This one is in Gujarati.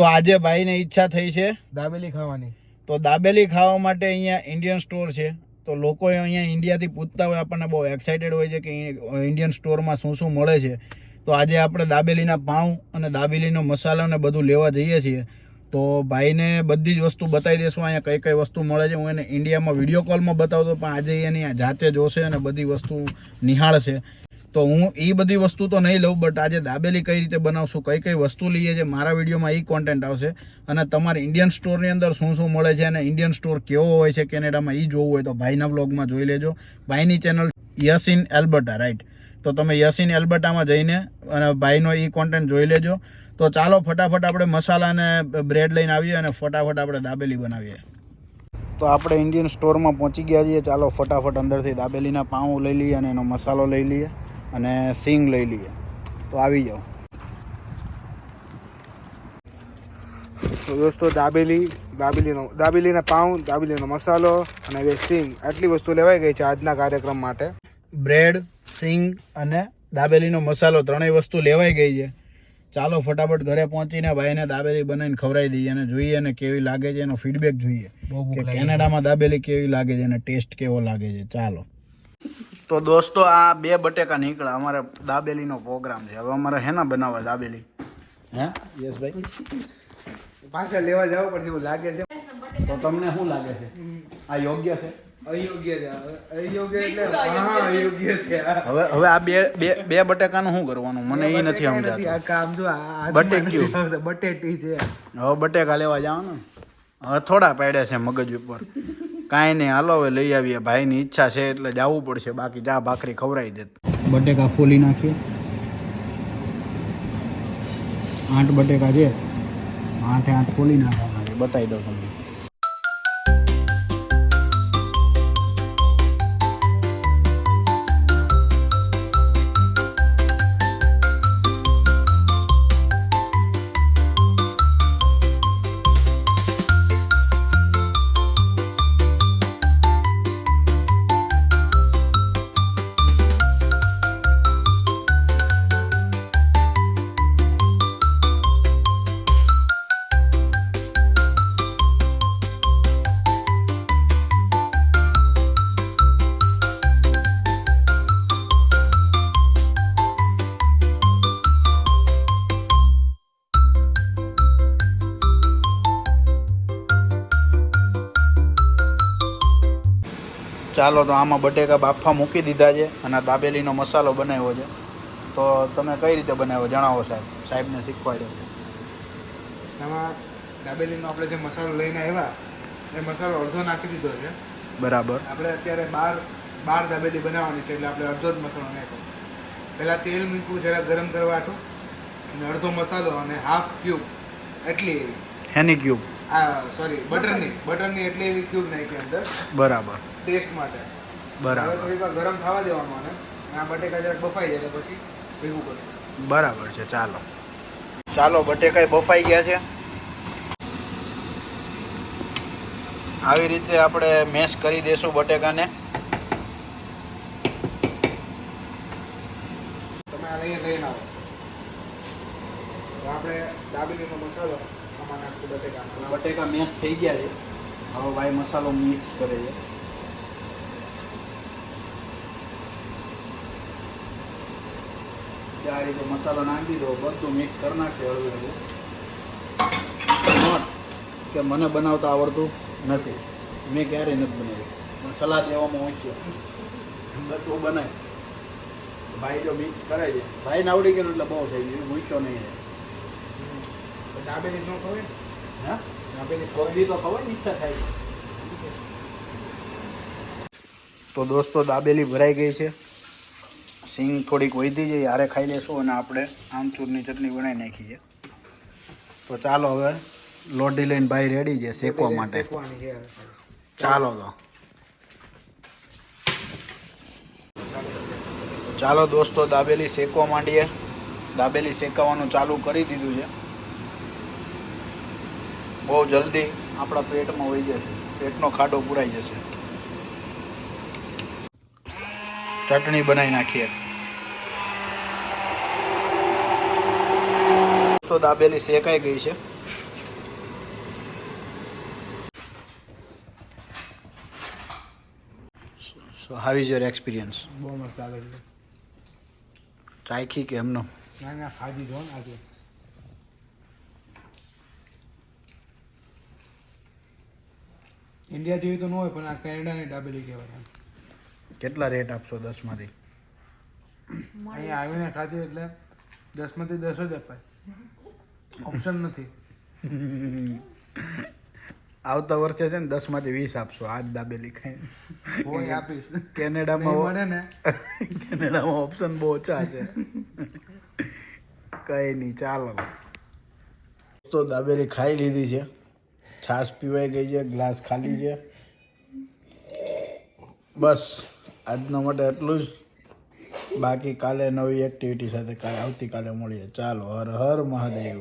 તો આજે ભાઈને ઈચ્છા થઈ છે દાબેલી ખાવાની. તો દાબેલી ખાવા માટે અહીંયા ઇન્ડિયન સ્ટોર છે. તો લોકો અહીંયા ઇન્ડિયાથી પૂછતા હોય, આપણને બહુ એક્સાઇટેડ હોય છે કે ઇન્ડિયન સ્ટોરમાં શું શું મળે છે. તો આજે આપણે દાબેલીના પાઉં અને દાબેલીનો મસાલો ને બધું લેવા જઈએ છીએ. તો ભાઈને બધી જ વસ્તુ બતાવી દઈશું અહીંયા કઈ કઈ વસ્તુ મળે છે. હું એને ઇન્ડિયામાં વિડીયો કોલમાં બતાવતો, પણ આજે એની જાતે જોશે અને બધી વસ્તુ નિહાળશે. તો હું એ બધી વસ્તુ તો નહીં લઉં, બટ આજે દાબેલી કઈ રીતે બનાવશું, કઈ કઈ વસ્તુ લઈએ છે, મારા વિડીયોમાં એ કોન્ટેન્ટ આવશે. અને તમારે ઇન્ડિયન સ્ટોરની અંદર શું શું મળે છે અને ઇન્ડિયન સ્ટોર કેવો હોય છે કેનેડામાં, એ જોવું હોય તો ભાઈના વ્લોગમાં જોઈ લેજો. ભાઈની ચેનલ યસ ઇન એલ્બર્ટા, રાઈટ? તો તમે યસ ઇન એલ્બર્ટામાં જઈને અને ભાઈનો એ કોન્ટેન્ટ જોઈ લેજો. તો ચાલો ફટાફટ આપણે મસાલા અને બ્રેડ લઈને આવીએ અને ફટાફટ આપણે દાબેલી બનાવીએ. તો આપણે ઇન્ડિયન સ્ટોરમાં પહોંચી ગયા છીએ. ચાલો ફટાફટ અંદરથી દાબેલીના પાઉં લઈ લઈએ અને એનો મસાલો લઈ લઈએ અને સિંગ લઈ લઈએ. તો આવી જાઓ. તો દોસ્તો દાબેલીના પાઉં, દાબેલીનો મસાલો અને હવે સિંગ, આટલી વસ્તુ લેવાઈ ગઈ છે આજના કાર્યક્રમ માટે. બ્રેડ, સિંગ અને દાબેલીનો મસાલો ત્રણેય વસ્તુ લેવાઈ ગઈ છે. ચાલો ફટાફટ ઘરે પહોંચીને ભાઈને દાબેલી બનાવીને ખવડાવી દઈએ અને જોઈએ અને કેવી લાગે છે, એનો ફીડબેક જોઈએ કે કેનેડામાં દાબેલી કેવી લાગે છે અને ટેસ્ટ કેવો લાગે છે. ચાલો. તો દોસ્તો આ 2 બટેકા નીકળ્યા. અમારે દાબેલીનો પ્રોગ્રામ છે. હવે અમારે હેના બનાવવા દાબેલી? હે યસ ભાઈ, પાછા લેવા જવું પડશે એવું લાગે છે. તો તમને શું લાગે છે, આ યોગ્ય છે? અયોગ્ય છે. અયોગ્ય એટલે હા અયોગ્ય છે. હવે આ બે બટેકાનું શું કરવાનું મને એ નથી સમજાતું. આ કામ જો બટેટી છે. હવે બટેકા લેવા જાવ ને. હવે થોડા પાડ્યા છે મગજ ઉપર. કાંઈ નહીં, હાલો હવે લઈ આવીએ. ભાઈની ઈચ્છા છે એટલે જવું પડશે, બાકી ચા ભાખરી ખવડાવી દે. બટેકા ફોલી નાખીએ. 8 બટેકા છે, 8 ફોલી નાખવાના. બતાવી દઉં તમને. ચાલો, તો આમાં બટેકા બાફા મૂકી દીધા છે અને દાબેલીનો મસાલો બનાવ્યો છે. તો તમે કઈ રીતે બનાવ્યો જણાવો સાહેબ. સાહેબને શીખવાડ્યો છે. એમાં દાબેલીનો આપણે જે મસાલો લઈને આવ્યા એ મસાલો અડધો નાખી દીધો છે. બરાબર. આપણે અત્યારે બાર દાબેલી બનાવવાની છે એટલે આપણે અડધો જ મસાલો નાખ્યો. પહેલાં તેલ મૂક્યું જરા ગરમ કરવા હાટું, અને અડધો મસાલો અને હાફ ક્યુબ એટલી હેની ક્યુબ? સોરી બટરની એટલી એવી ક્યુબ નાખી અંદર. બરાબર. ટેસ્ટ માટે. બરાબર. થોડીક વાર ગરમ થવા દેવાનું અને આ બટેકા જરાક બફાઈ જાય પછી ભેગું કરશું. બરાબર છે. ચાલો બટેકા બફાઈ ગયા છે. આવી રીતે આપણે મેશ કરી દઈશું બટેકાને. તમે આ લઈને આવો. આપણે દાબેલીનો મસાલો આમાં નાખશું બટેકા. બટેકા મેશ થઈ ગયા છે. હવે ભાઈ મસાલો મિક્સ કરે છે. આ રીતે મસાલો નાખી દીધો, બધું મિક્સ કરી નાખશે હળવું હળવું. નોટ કે મને બનાવતા આવડતું નથી, મેં ક્યારેય નથી બનાવ્યું, પણ સલાહ દેવામાં હોય છે બધું બનાય. ભાઈ જો મિક્સ કરે છે, ભાઈને આવડી ગયું એટલે બહુ થઈ ગયું, મૂક્યો નહીં. દાબેલી ન ખવાય? હા, દાબેલી કોઈ તો ખવાય ને, ઈચ્છા થાય. તો દોસ્તો દાબેલી ભરાઈ ગઈ છે. સિંગ થોડીક વધી જાય યારે ખાઈ લેશું અને આપણે આમચૂરની ચટણી બનાવી નાખી છે. તો ચાલો હવે લોઢી લઈને ભાઈ રેડી છે શેકવા માટે. ચાલો દોસ્તો દાબેલી શેકવા માંડીએ. દાબેલી શેકાવાનું ચાલુ કરી દીધું છે. બહુ જલ્દી આપણા પેટમાં વહી જશે, પેટનો ખાડો પૂરાઈ જશે. ચટણી બનાવી નાખીએ. તો દાબેલી શેકાઈ ગઈ છે. સો હાવ ઇઝ યોર એક્સપિરિયન્સ? બહુ મસ્ત આવે છે. ચાખી કે એમનો? ના ના ખાધી જો ને આજે. ઇન્ડિયા જેવી તો ન હોય પણ આ કેનેડાની દાબેલી કહેવાય એમ. કેટલા રેટ આપશો 10 માંથી? અહીંયા આવીને ખાધી એટલે 10 માંથી 10 જ અપાય, ઓપ્શન નથી. આવતા વર્ષે છે ને 10 માંથી 20 આપશો આ જ દાબેલી ખાઈને. હોય આપીશ. કેનેડામાં નહીં મળે ને કેનેડામાં ઓપ્શન બહુ ઓછા છે. કઈ નહીં, ચાલો તો દાબેલી ખાઈ લીધી છે, છાશ પીવાઈ ગઈ છે, ગ્લાસ ખાલી છે. બસ આજના માટે એટલું જ. બાકી કાલે નવી એક્ટિવિટી સાથે આવતીકાલે મળીએ. ચાલો, હર હર મહાદેવ.